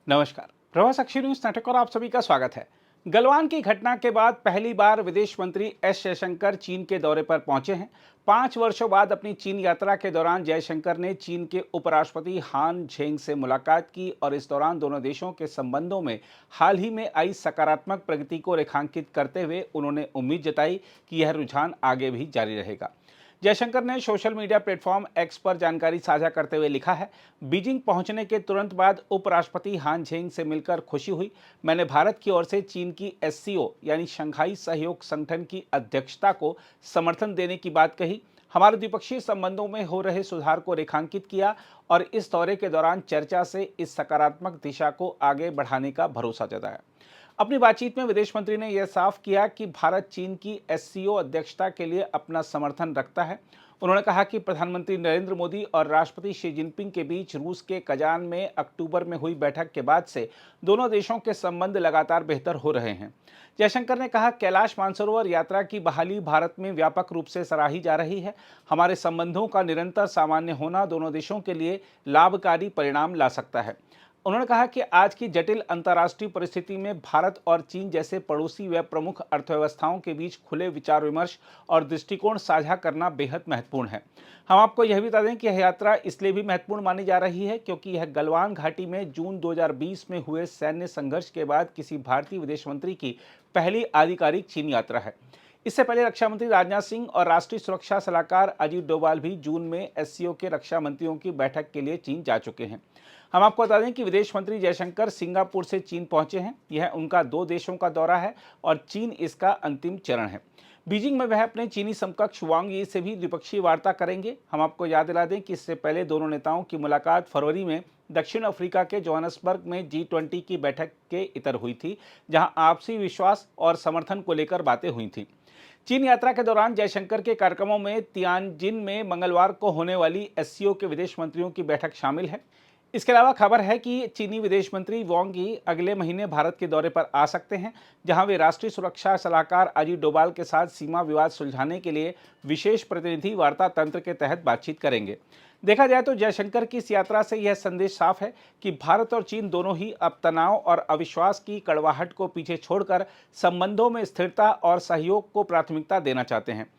नमस्कार। प्रवास अक्षय न्यूज नाटक और आप सभी का स्वागत है। गलवान की घटना के बाद पहली बार विदेश मंत्री एस जयशंकर चीन के दौरे पर पहुंचे हैं। 5 वर्षों बाद अपनी चीन यात्रा के दौरान जयशंकर ने चीन के उपराष्ट्रपति हान झेंग से मुलाकात की और इस दौरान दोनों देशों के संबंधों में हाल ही में आई सकारात्मक प्रगति को रेखांकित करते हुए उन्होंने उम्मीद जताई कि यह रुझान आगे भी जारी रहेगा। जयशंकर ने सोशल मीडिया प्लेटफॉर्म एक्स पर जानकारी साझा करते हुए लिखा है, बीजिंग पहुंचने के तुरंत बाद उपराष्ट्रपति हान झेंग से मिलकर खुशी हुई। मैंने भारत की ओर से चीन की एससीओ यानी शंघाई सहयोग संगठन की अध्यक्षता को समर्थन देने की बात कही। हमारे द्विपक्षीय संबंधों में हो रहे सुधार को रेखांकित किया और इस दौरे के दौरान चर्चा से इस सकारात्मक दिशा को आगे बढ़ाने का भरोसा जताया। अपनी बातचीत में विदेश मंत्री ने यह साफ किया कि भारत चीन की एससीओ अध्यक्षता के लिए अपना समर्थन रखता है। उन्होंने कहा कि प्रधानमंत्री नरेंद्र मोदी और राष्ट्रपति शी जिनपिंग के बीच रूस के कजान में अक्टूबर में हुई बैठक के बाद से दोनों देशों के संबंध लगातार बेहतर हो रहे हैं। जयशंकर ने कहा, कैलाश मानसरोवर यात्रा की बहाली भारत में व्यापक रूप से सराही जा रही है। हमारे संबंधों का निरंतर सामान्य होना दोनों देशों के लिए लाभकारी परिणाम ला सकता है। उन्होंने कहा कि आज की जटिल अंतर्राष्ट्रीय परिस्थिति में भारत और चीन जैसे पड़ोसी व प्रमुख अर्थव्यवस्थाओं के बीच खुले विचार विमर्श और दृष्टिकोण साझा करना बेहद महत्वपूर्ण है। हम आपको यह भी बता दें कि यह यात्रा इसलिए भी महत्वपूर्ण मानी जा रही है क्योंकि यह गलवान घाटी में जून 2020 में हुए सैन्य संघर्ष के बाद किसी भारतीय विदेश मंत्री की पहली आधिकारिक चीन यात्रा है। इससे पहले रक्षा मंत्री राजनाथ सिंह और राष्ट्रीय सुरक्षा सलाहकार अजीत डोभाल भी जून में एससीओ के रक्षा मंत्रियों की बैठक के लिए चीन जा चुके हैं। हम आपको बता दें कि विदेश मंत्री जयशंकर सिंगापुर से चीन पहुंचे हैं। यह उनका 2 देशों का दौरा है और चीन इसका अंतिम चरण है। बीजिंग में वह अपने चीनी समकक्ष वांग यी से भी द्विपक्षीय वार्ता करेंगे। हम आपको याद दिला दें कि इससे पहले दोनों नेताओं की मुलाकात फरवरी में दक्षिण अफ्रीका के जोहान्सबर्ग में G20 की बैठक के इतर हुई थी, जहां आपसी विश्वास और समर्थन को लेकर बातें हुई थी। चीन यात्रा के दौरान जयशंकर के कार्यक्रमों में तियानजिन में मंगलवार को होने वाली एससीओ के विदेश मंत्रियों की बैठक शामिल है। इसके अलावा खबर है कि चीनी विदेश मंत्री वांग यी अगले महीने भारत के दौरे पर आ सकते हैं, जहां वे राष्ट्रीय सुरक्षा सलाहकार अजीत डोभाल के साथ सीमा विवाद सुलझाने के लिए विशेष प्रतिनिधि वार्ता तंत्र के तहत बातचीत करेंगे। देखा जाए तो जयशंकर की इस यात्रा से यह संदेश साफ है कि भारत और चीन दोनों ही अब तनाव और अविश्वास की कड़वाहट को पीछे छोड़कर संबंधों में स्थिरता और सहयोग को प्राथमिकता देना चाहते हैं।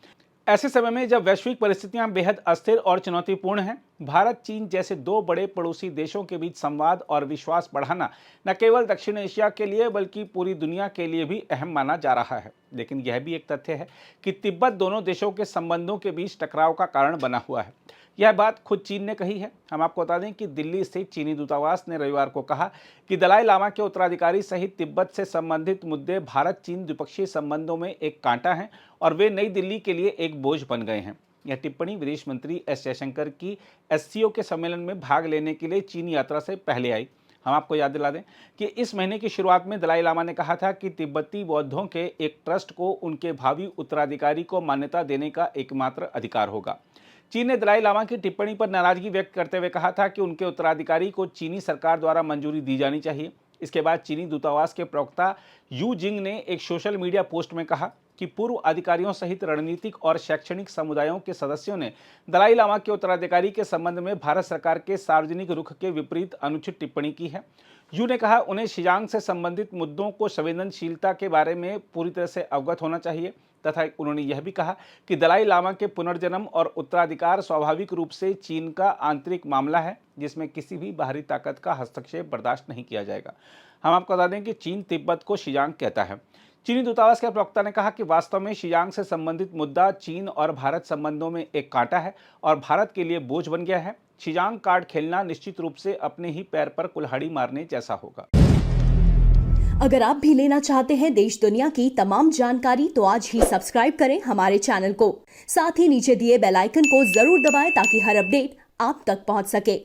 ऐसे समय में जब वैश्विक परिस्थितियां बेहद अस्थिर और चुनौतीपूर्ण हैं, भारत चीन जैसे 2 बड़े पड़ोसी देशों के बीच संवाद और विश्वास बढ़ाना न केवल दक्षिण एशिया के लिए बल्कि पूरी दुनिया के लिए भी अहम माना जा रहा है। लेकिन यह भी एक तथ्य है कि तिब्बत दोनों देशों के संबंधों के बीच टकराव का कारण बना हुआ है। यह बात खुद चीन ने कही है। हम आपको बता दें कि दिल्ली स्थित चीनी दूतावास ने रविवार को कहा कि दलाई लामा के उत्तराधिकारी सहित तिब्बत से संबंधित मुद्दे भारत चीन द्विपक्षीय संबंधों में एक कांटा हैं और वे नई दिल्ली के लिए एक बोझ बन गए हैं। यह टिप्पणी विदेश मंत्री एस जयशंकर की एससीओ के सम्मेलन में भाग लेने के लिए चीन यात्रा से पहले आई। हम आपको याद दिला दें कि इस महीने की शुरुआत में दलाई लामा ने कहा था कि तिब्बती बौद्धों के एक ट्रस्ट को उनके भावी उत्तराधिकारी को मान्यता देने का एकमात्र अधिकार होगा। चीन ने दलाई लामा की टिप्पणी पर नाराजगी व्यक्त करते हुए कहा था कि उनके उत्तराधिकारी को चीनी सरकार द्वारा मंजूरी दी जानी चाहिए। इसके बाद चीनी दूतावास के प्रवक्ता यू जिंग ने एक सोशल मीडिया पोस्ट में कहा कि पूर्व अधिकारियों सहित रणनीतिक और शैक्षणिक समुदायों के सदस्यों ने दलाई लामा के उत्तराधिकारी के संबंध में भारत सरकार के सार्वजनिक रुख के विपरीत अनुचित टिप्पणी की है। यू ने कहा, उन्हें शिजांग से संबंधित मुद्दों को संवेदनशीलता के बारे में पूरी तरह से अवगत होना चाहिए तथा उन्होंने यह भी कहा कि दलाई लामा के पुनर्जन्म और उत्तराधिकार स्वाभाविक रूप से चीन का आंतरिक मामला है, जिसमें किसी भी बाहरी ताकत का हस्तक्षेप बर्दाश्त नहीं किया जाएगा। हम आपको बता दें कि चीन तिब्बत को शिजांग कहता है। चीनी दूतावास के प्रवक्ता ने कहा कि वास्तव में शिजांग से संबंधित मुद्दा चीन और भारत संबंधों में एक कांटा है और भारत के लिए बोझ बन गया है। शिजांग कार्ड खेलना निश्चित रूप से अपने ही पैर पर कुल्हाड़ी मारने जैसा होगा। अगर आप भी लेना चाहते हैं देश दुनिया की तमाम जानकारी तो आज ही सब्सक्राइब करें हमारे चैनल को। साथ ही नीचे दिए बेल आइकन को जरूर दबाएं ताकि हर अपडेट आप तक पहुंच सके।